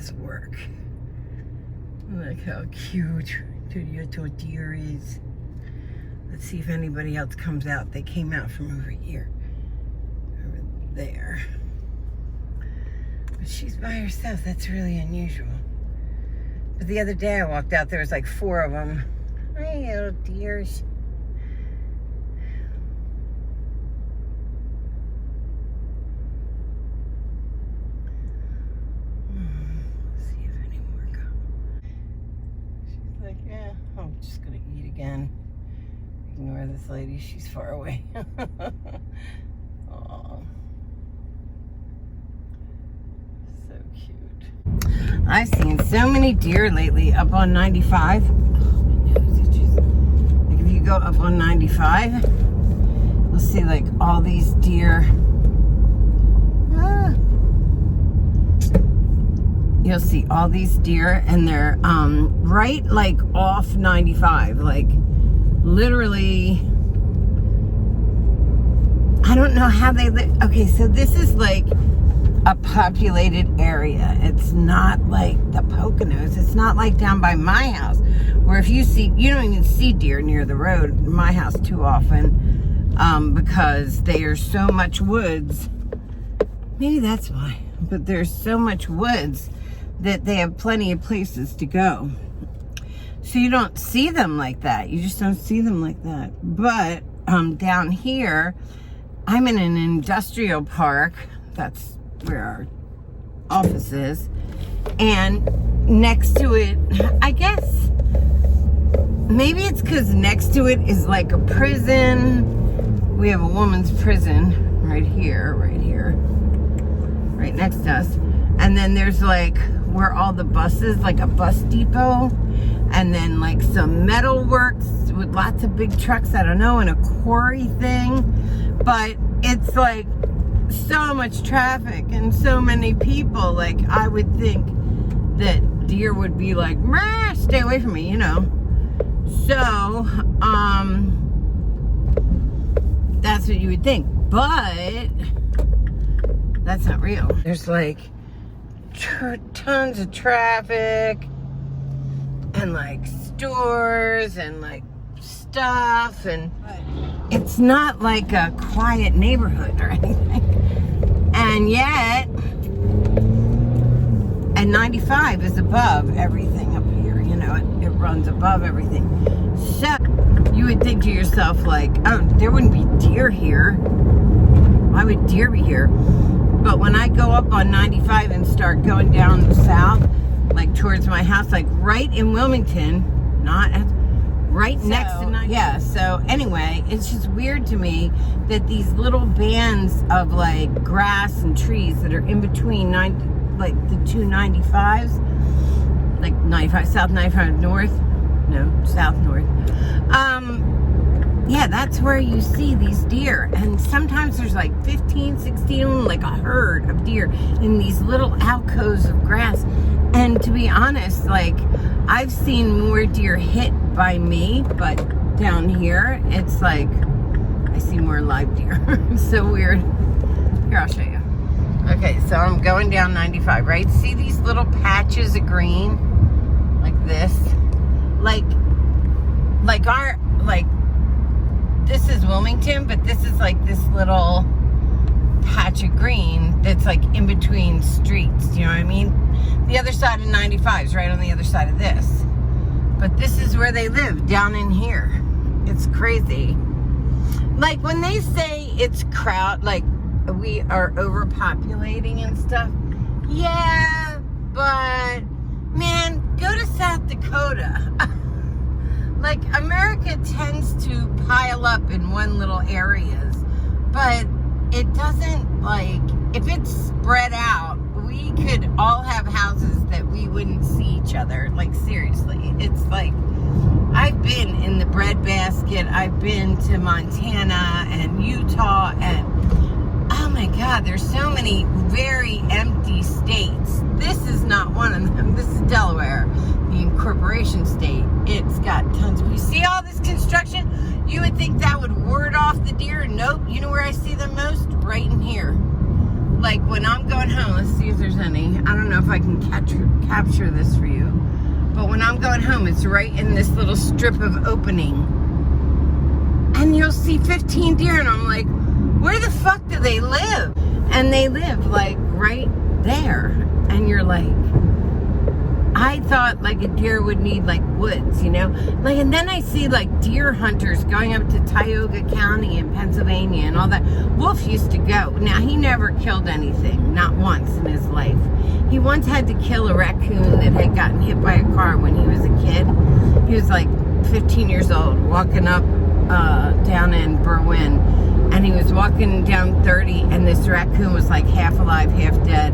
does work. Look how cute the little deer is. Let's see if anybody else comes out. They came out from over here. Over there. But she's by herself. That's really unusual. But the other day I walked out, there was like 4 of them. Hi, little deers. Let's see if any more come. She's like, yeah, I'm just gonna eat again. Ignore this lady, she's far away. Aw. So cute. I've seen so many deer lately up on 95. Oh, my nose itches. Like if you go up on 95, you'll see like all these deer. You'll see all these deer and they're right like off 95, like literally, I don't know how they live. Okay, so this is like a populated area. It's not like the Poconos. It's not like down by my house where if you see, you don't even see deer near the road in my house too often because there's so much woods. Maybe that's why, but there's so much woods that they have plenty of places to go. So you don't see them like that. You just don't see them like that. But down here, I'm in an industrial park. That's where our office is. And next to it, I guess, maybe it's because next to it is like a prison. We have a woman's prison right here, right next to us. And then there's like where all the buses, like a bus depot, and then like some metal works with lots of big trucks, I don't know, and a quarry thing. But it's like so much traffic and so many people. Like I would think that deer would be like, meh, stay away from me, you know. So, that's what you would think. But that's not real. There's like tons of traffic and like stores and like stuff, and it's not like a quiet neighborhood or anything. And yet, and 95 is above everything up here, you know, it runs above everything. So you would think to yourself like, oh, there wouldn't be deer here. Why would deer be here? But when I go up on 95 and start going down south, like towards my house, like right in Wilmington, not at, right next to 95. Yeah, so anyway, it's just weird to me that these little bands of like grass and trees that are in between like the two 95s, like 95 south, 95 north, no, south north. Yeah, that's where you see these deer. And sometimes there's like 15, 16, like a herd of deer in these little alcoves of grass. And to be honest, like I've seen more deer hit by me, but down here, it's like I see more live deer. It's so weird. Here, I'll show you. Okay, so I'm going down 95, right? See these little patches of green? Like this? This is Wilmington, but this is like this little patch of green that's like in between streets, you know what I mean? The other side of 95 is right on the other side of this. But this is where they live, down in here. It's crazy. Like when they say it's crowd, like we are overpopulating and stuff. Yeah, but man, go to South Dakota. Like America tends to pile up in one little areas, but it doesn't, like, if it's spread out, we could all have houses that we wouldn't see each other. Like seriously, it's like, I've been in the breadbasket, I've been to Montana and Utah, and oh my God, there's so many very empty states. This is not one of them. This is Delaware, the incorporation state. It's got tons of, you see all this construction? You would think that would ward off the deer. Nope. You know where I see them most? Right in here. like when I'm going home, let's see if there's any. I don't know if I can capture this for you. But when I'm going home, it's right in this little strip of opening. And you'll see 15 deer, and I'm like, where the fuck do they live? And they live like right there. And you're like, I thought like a deer would need like woods, you know? Like, and then I see like deer hunters going up to Tioga County in Pennsylvania and all that. Wolf used to go. Now, he never killed anything, not once in his life. He once had to kill a raccoon that had gotten hit by a car when he was a kid. He was like 15 years old, walking up down in Berwyn, and he was walking down 30, and this raccoon was like half alive, half dead.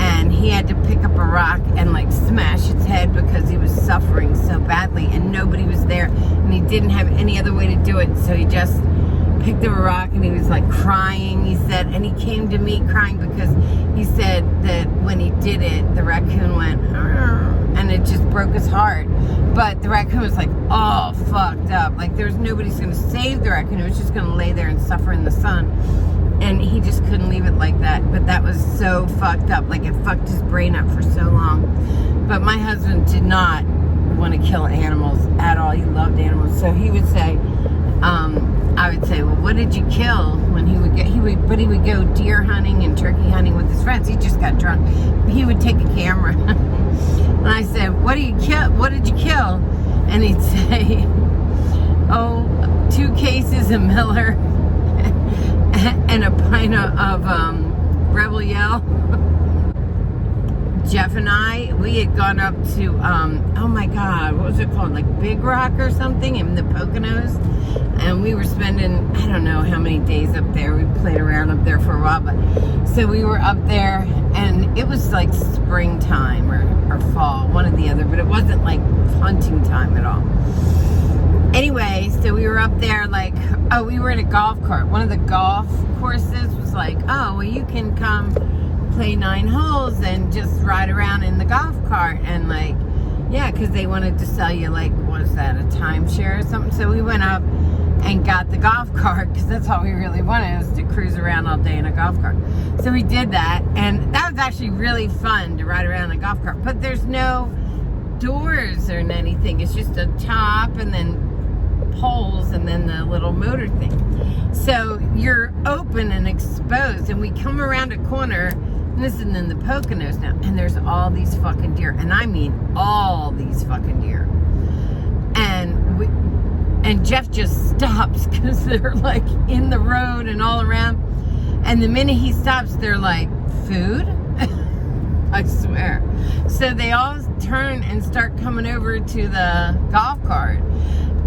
And he had to pick up a rock and like smash its head because he was suffering so badly and nobody was there and he didn't have any other way to do it. So he just picked up a rock and he was like crying, he said, and he came to me crying because he said that when he did it, the raccoon went, and it just broke his heart. But the raccoon was like all fucked up. Like there's nobody's gonna save the raccoon. It was just gonna lay there and suffer in the sun. And he just couldn't leave it like that. But that was so fucked up. Like, it fucked his brain up for so long. But my husband did not want to kill animals at all. He loved animals. So he would say, I would say, well, what did you kill? When he would go deer hunting and turkey hunting with his friends. He just got drunk. He would take a camera. And I said, what did you kill? And he'd say, 2 cases of Miller and a pint of Rebel Yell. Jeff and I, we had gone up to, oh my God, what was it called? Like Big Rock or something in the Poconos. And we were spending, I don't know how many days up there. We played around up there for a while. But so we were up there and it was like springtime or fall, one or the other. But it wasn't like hunting time at all. Anyway, so we were up there like, we were in a golf cart. One of the golf courses was like, well, you can come play 9 holes and just ride around in the golf cart. And like, yeah, because they wanted to sell you like, what is that, a timeshare or something? So we went up and got the golf cart because that's all we really wanted, was to cruise around all day in a golf cart. So we did that, and that was actually really fun to ride around in a golf cart. But there's no doors or anything. It's just a top and then poles and then the little motor thing. So you're open and exposed, and we come around a corner, and this is in the Poconos now, and there's all these fucking deer, and I mean all these fucking deer. And Jeff just stops because they're like in the road and all around, and the minute he stops, they're like, food? I swear. So they all turn and start coming over to the golf cart.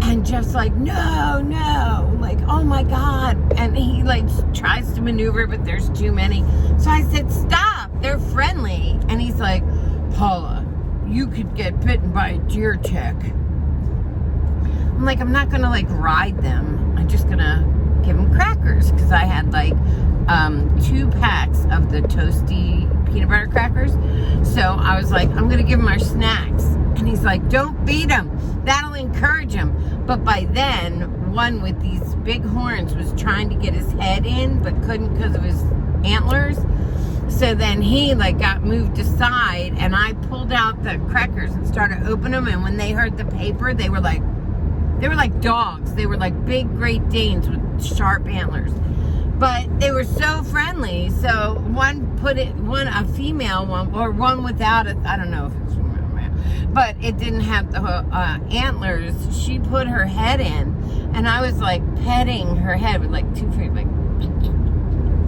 And Jeff's like, no, like, oh my God. And he like tries to maneuver, but there's too many. So I said, stop, they're friendly. And he's like, Paula, you could get bitten by a deer tick. I'm like, I'm not gonna like ride them. I'm just gonna give them crackers. Cause I had like 2 packs of the toasty peanut butter crackers. So I was like, I'm gonna give them our snacks. And he's like, don't beat him. That'll encourage him. But by then, one with these big horns was trying to get his head in, but couldn't because of his antlers. So then he like got moved aside, and I pulled out the crackers and started opening them. And when they heard the paper, they were like dogs. They were like big Great Danes with sharp antlers. But they were so friendly. So a female one, or one without it, I don't know if it's but it didn't have the antlers. She put her head in, and I was like petting her head with like 2 feet, like,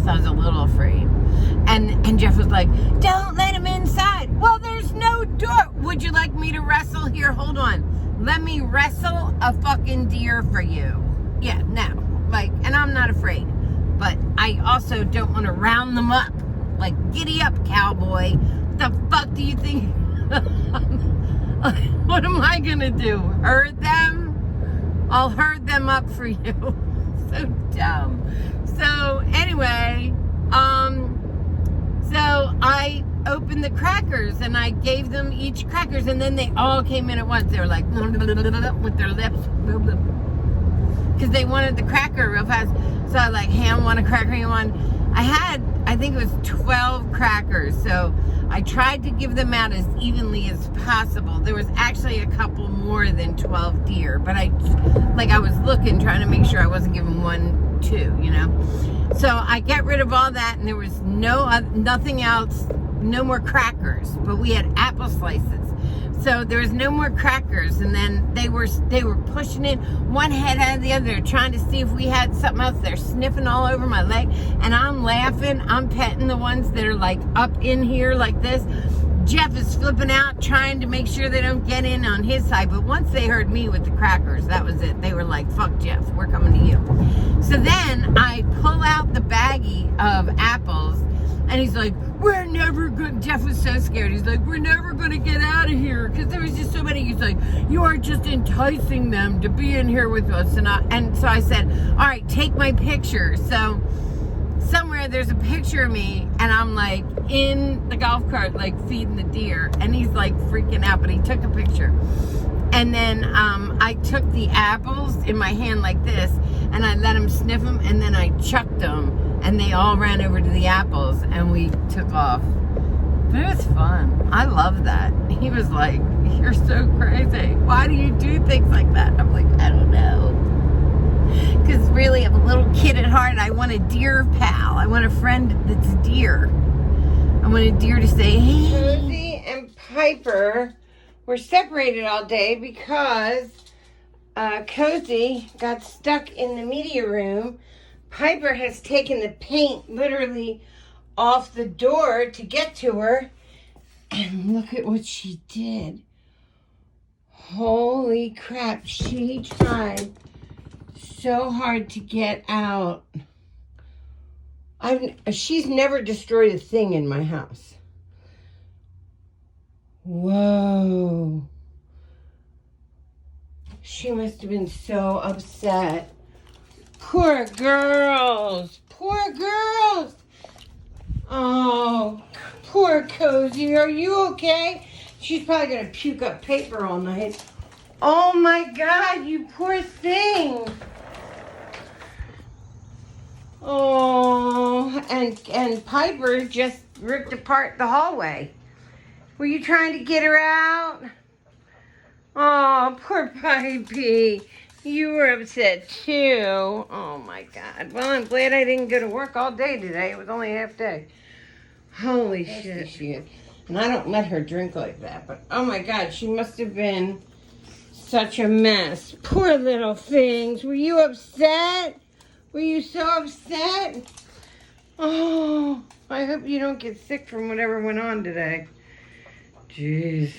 so I was a little afraid. And Jeff was like, don't let him inside. Well, there's no door. Would you like me to wrestle? Here, hold on. Let me wrestle a fucking deer for you. Yeah, no. Like, and I'm not afraid. But I also don't want to round them up. Like, giddy up, cowboy. What the fuck do you think? What am I gonna do? Herd them? I'll herd them up for you. So dumb. So anyway, so I opened the crackers and I gave them each crackers, and then they all came in at once. They were like with their lips because they wanted the cracker real fast. So I was like, hey, I want a cracker. I had I think it was 12 crackers. So I tried to give them out as evenly as possible. There was actually a couple more than 12 deer, but I was looking, trying to make sure I wasn't giving 1, 2, you know. So I get rid of all that, and there was nothing else, no more crackers, but we had apple slices. So there was no more crackers, and then they were pushing it one head out of the other, trying to see if we had something else. They're sniffing all over my leg, and I'm laughing. I'm petting the ones that are like up in here like this. Jeff is flipping out, trying to make sure they don't get in on his side. But once they heard me with the crackers, that was it. They were like, fuck Jeff, we're coming to you. So then I pull out the baggie of apples, and he's like, we're never good. Jeff was so scared. He's like, we're never going to get out of here. Because there was just so many. He's like, you are just enticing them to be in here with us. And so I said, all right, take my picture. So somewhere there's a picture of me, and I'm like in the golf cart, like feeding the deer. And he's like freaking out, but he took a picture. And then I took the apples in my hand like this, and I let him sniff them, and then I chucked them. And they all ran over to the apples, and we took off. But it was fun. I love that. He was like, you're so crazy. Why do you do things like that? I'm like, I don't know. Because really, I'm a little kid at heart. I want a deer pal. I want a friend that's a deer. I want a deer to say, hey. Cozy and Piper were separated all day because Cozy got stuck in the media room. Piper has taken the paint literally off the door to get to her. And look at what she did. Holy crap. She tried so hard to get out. She's never destroyed a thing in my house. Whoa. She must have been so upset. Poor girls. Poor girls. Oh, poor Cozy. Are you okay? She's probably going to puke up paper all night. Oh my God, you poor thing. Oh, and Piper just ripped apart the hallway. Were you trying to get her out? Oh, poor Pipey. You were upset too. Oh my God. Well, I'm glad I didn't go to work all day today. It was only a half day. Holy shit. And I don't let her drink like that, but oh my God, she must have been such a mess. Poor little things. Were you upset? Were you so upset? Oh, I hope you don't get sick from whatever went on today. Jeez.